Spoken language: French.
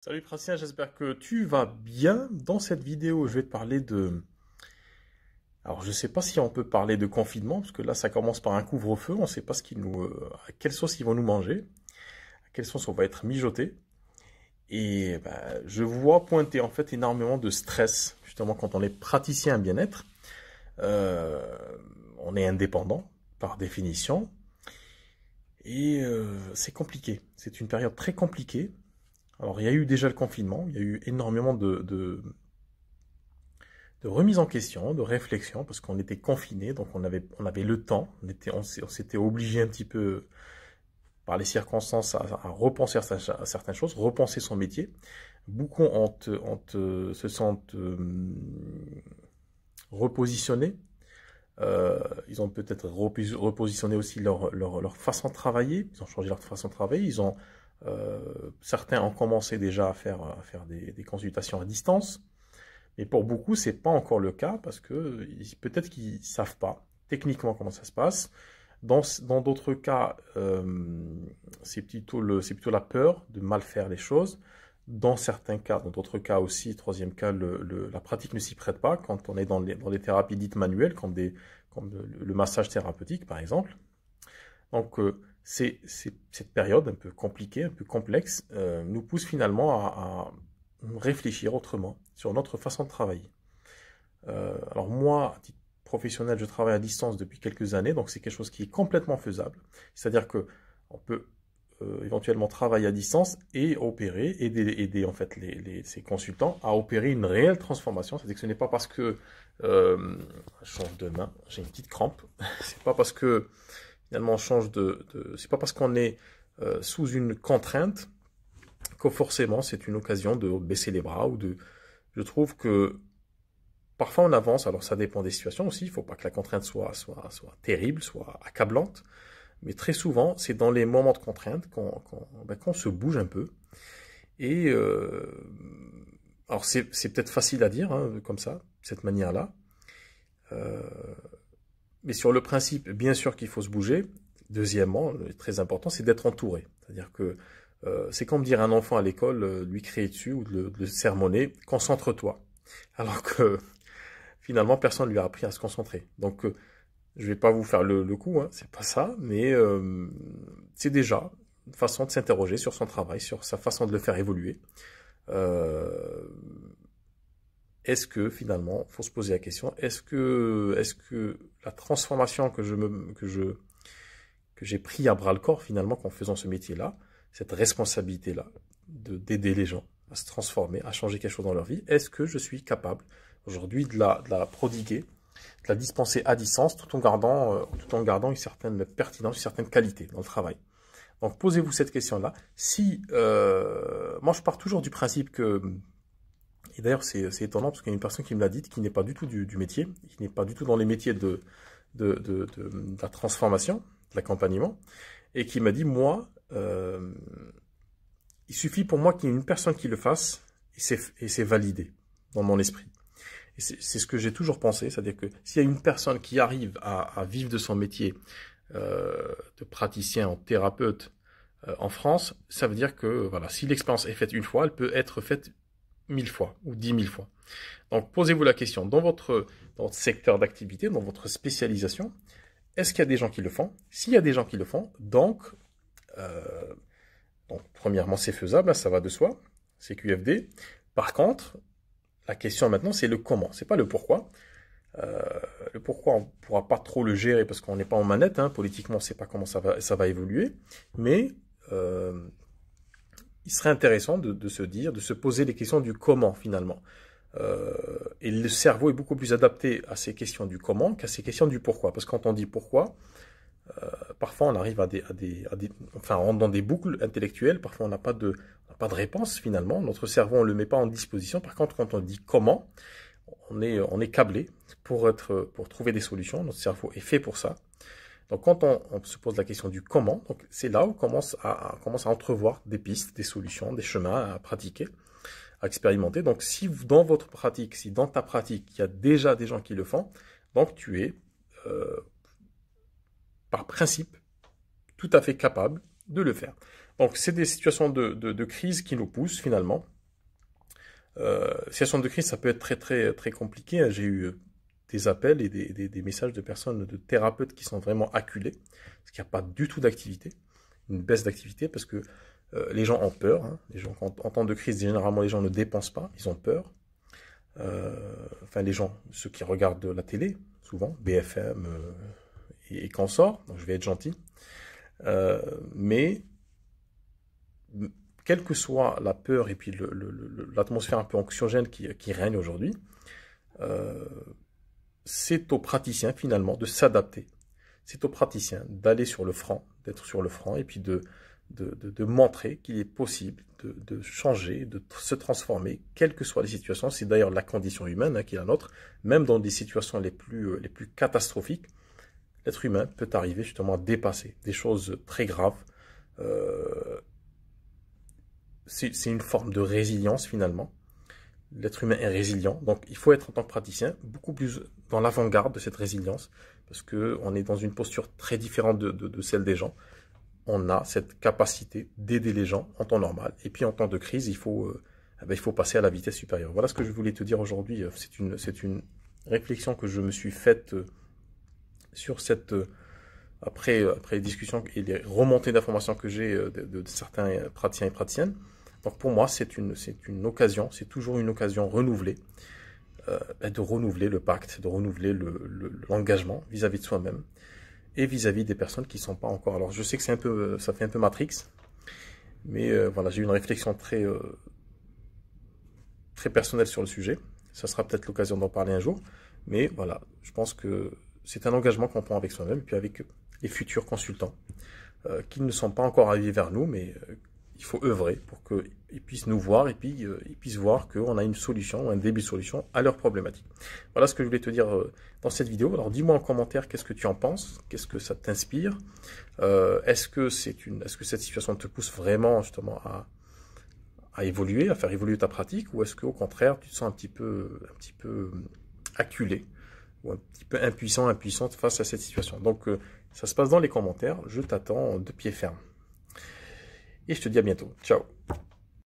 Salut Praticien, j'espère que tu vas bien. Dans cette vidéo, je vais te parler de... Alors, je ne sais pas si on peut parler de confinement, parce que là, ça commence par un couvre-feu. On ne sait pas à quelle sauce ils vont nous manger, à quelle sauce on va être mijoté. Et je vois pointer en fait énormément de stress, justement, quand on est praticien bien-être. Euh, on est indépendant, par définition. Et c'est compliqué. C'est une période très compliquée. Alors, il y a eu déjà le confinement, il y a eu énormément de remise en question, de réflexion, parce qu'on était confinés, donc on avait le temps, on s'était obligé un petit peu par les circonstances à repenser à certaines choses, repenser son métier. Beaucoup se sentent repositionnés. Ils ont peut-être repositionné aussi leur façon de travailler. Ils ont changé leur façon de travailler. Certains ont commencé déjà à faire des consultations à distance. Mais pour beaucoup, c'est pas encore le cas parce que peut-être qu'ils savent pas techniquement comment ça se passe. Dans d'autres cas, c'est plutôt la peur de mal faire les choses. Dans d'autres cas aussi, troisième cas, la pratique ne s'y prête pas quand on est dans les thérapies dites manuelles, comme le massage thérapeutique par exemple. Donc, cette période un peu compliquée, un peu complexe, nous pousse finalement à réfléchir autrement sur notre façon de travailler. Alors moi, à titre professionnel, je travaille à distance depuis quelques années, donc c'est quelque chose qui est complètement faisable. C'est-à-dire que on peut éventuellement travailler à distance et opérer, aider en fait ces consultants à opérer une réelle transformation. C'est-à-dire que ce n'est pas parce que je change de main, j'ai une petite crampe. C'est pas parce que finalement on change c'est pas parce qu'on est sous une contrainte que forcément c'est une occasion de baisser les bras je trouve que parfois on avance, alors ça dépend des situations aussi, il ne faut pas que la contrainte soit terrible, soit accablante, mais très souvent c'est dans les moments de contrainte qu'on se bouge un peu. Et alors c'est peut-être facile à dire, hein, comme ça, de cette manière-là, euh, mais sur le principe, bien sûr qu'il faut se bouger. Deuxièmement, très important, c'est d'être entouré. C'est-à-dire que c'est comme dire à un enfant à l'école, lui crier dessus ou de le sermonner, concentre-toi. Alors que finalement, personne ne lui a appris à se concentrer. Donc, je vais pas vous faire le coup, hein, c'est pas ça, mais c'est déjà une façon de s'interroger sur son travail, sur sa façon de le faire évoluer. Euh, Est-ce que finalement, faut se poser la question, est-ce que la transformation que j'ai pris à bras le corps finalement en faisant ce métier-là, cette responsabilité-là, d'aider les gens à se transformer, à changer quelque chose dans leur vie, est-ce que je suis capable aujourd'hui de la prodiguer, de la dispenser à distance tout en gardant une certaine pertinence, une certaine qualité dans le travail. Donc posez-vous cette question-là. Moi je pars toujours du principe que, et d'ailleurs c'est étonnant parce qu'il y a une personne qui me l'a dit, qui n'est pas du tout du métier, qui n'est pas du tout dans les métiers de la transformation, de l'accompagnement, et qui m'a dit, moi, il suffit pour moi qu'il y ait une personne qui le fasse, et c'est validé dans mon esprit. Et c'est ce que j'ai toujours pensé, c'est-à-dire que s'il y a une personne qui arrive à vivre de son métier de praticien en thérapeute en France, ça veut dire que voilà, si l'expérience est faite une fois, elle peut être faite 1000 fois ou 10 000 fois. Donc posez-vous la question, dans votre secteur d'activité, dans votre spécialisation, est-ce qu'il y a des gens qui le font? S'il y a des gens qui le font, euh, donc premièrement c'est faisable, hein, ça va de soi, c'est QFD. Par contre, la question maintenant c'est le comment, c'est pas le pourquoi. Euh, le pourquoi on ne pourra pas trop le gérer parce qu'on n'est pas en manette, hein, politiquement on ne sait pas comment ça va évoluer, mais il serait intéressant de se dire, de se poser les questions du comment finalement. Et le cerveau est beaucoup plus adapté à ces questions du comment qu'à ces questions du pourquoi. Parce que quand on dit pourquoi, parfois on arrive enfin, on rentre dans des boucles intellectuelles, parfois on n'a pas de réponse finalement. Notre cerveau, on ne le met pas en disposition. Par contre, quand on dit comment, on est câblé pour trouver des solutions. Notre cerveau est fait pour ça. Donc quand on se pose la question du comment, c'est là où on commence à entrevoir des pistes, des solutions, des chemins à pratiquer, à expérimenter. Donc si dans ta pratique, il y a déjà des gens qui le font, donc tu es par principe tout à fait capable de le faire. Donc c'est des situations de crise qui nous poussent finalement Situation de crise, ça peut être très compliqué, hein. J'ai eu des appels et des messages de personnes, de thérapeutes qui sont vraiment acculés, parce qu'il n'y a pas du tout d'activité, une baisse d'activité, parce que les gens ont peur, hein. Les gens, en temps de crise, généralement, les gens ne dépensent pas, ils ont peur. Enfin, les gens, ceux qui regardent la télé, souvent, BFM et consorts, donc je vais être gentil. Mais quelle que soit la peur et puis l'atmosphère un peu anxiogène qui règne aujourd'hui, c'est aux praticiens finalement de s'adapter. C'est aux praticiens d'aller sur le front, d'être sur le front et puis de montrer qu'il est possible de changer, de se transformer, quelles que soient les situations. C'est d'ailleurs la condition humaine, hein, qui est la nôtre. Même dans des situations les plus catastrophiques, l'être humain peut arriver justement à dépasser des choses très graves. C'est une forme de résilience finalement. L'être humain est résilient, donc il faut être en tant que praticien beaucoup plus dans l'avant-garde de cette résilience, parce qu'on est dans une posture très différente de celle des gens. On a cette capacité d'aider les gens en temps normal, et puis en temps de crise, il faut passer à la vitesse supérieure. Voilà ce que je voulais te dire aujourd'hui. C'est une réflexion que je me suis faite sur cette... après les discussions et les remontées d'informations que j'ai de certains praticiens et praticiennes. Donc pour moi, c'est une occasion, c'est toujours une occasion renouvelée, de renouveler le pacte, de renouveler l'engagement vis-à-vis de soi-même et vis-à-vis des personnes qui ne sont pas encore. Alors je sais que ça fait un peu Matrix, mais voilà, j'ai eu une réflexion très personnelle sur le sujet. Ça sera peut-être l'occasion d'en parler un jour, mais voilà, je pense que c'est un engagement qu'on prend avec soi-même et puis avec les futurs consultants qui ne sont pas encore arrivés vers nous, mais il faut œuvrer pour qu'ils puissent nous voir et puis ils puissent voir qu'on a une solution, un début de solution à leurs problématiques. Voilà ce que je voulais te dire dans cette vidéo. Alors dis-moi en commentaire qu'est-ce que tu en penses, qu'est-ce que ça t'inspire, est-ce que cette situation te pousse vraiment justement à évoluer, à faire évoluer ta pratique, ou est-ce qu'au contraire tu te sens un petit peu acculé ou un petit peu impuissante face à cette situation. Donc ça se passe dans les commentaires, je t'attends de pied ferme. Et je te dis à bientôt. Ciao.